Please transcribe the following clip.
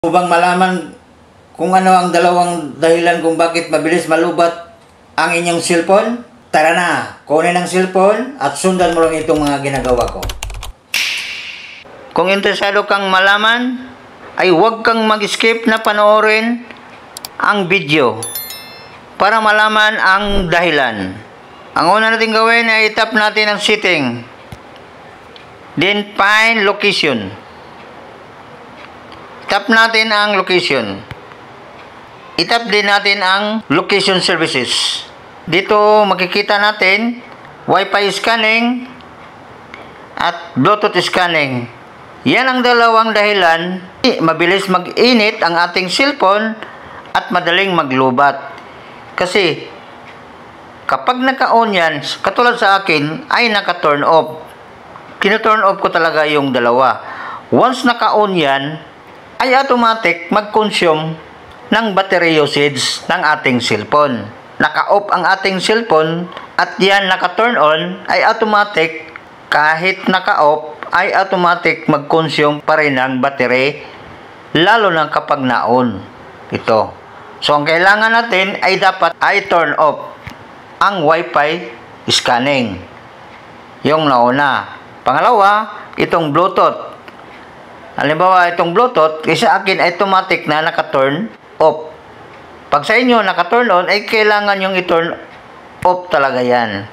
Upang malaman kung ano ang dalawang dahilan kung bakit mabilis malubat ang inyong cellphone, tara na, kunin ang cellphone at sundan mo lang itong mga ginagawa ko. Kung interesado kang malaman, ay huwag kang mag-skip na panoorin ang video para malaman ang dahilan. Ang una natin gawin ay itap natin ang setting. Then find location. Tap natin ang location. Itap din natin ang location services. Dito makikita natin Wi-Fi scanning at Bluetooth scanning. Yan ang dalawang dahilan. Mabilis mag-init ang ating cellphone at madaling maglubat. Kasi kapag naka-on yan, katulad sa akin, ay naka-turn off. Kino-turn off ko talaga yung dalawa. Once naka-on yan, ay automatic mag-consume ng battery usage ng ating cellphone. Naka-off ang ating cellphone at yan naka-turn on, ay automatic kahit naka-off ay automatic mag-consume pa rin ng battery, lalo na kapag na-on. Ito. So ang kailangan natin ay dapat ay turn off ang Wi-Fi scanning. Yung nauna. Pangalawa, itong Bluetooth. Halimbawa, itong Bluetooth, sa akin automatic na naka-turn off. Pag sa inyo naka-turn on, ay kailangan yung i-turn off talaga yan.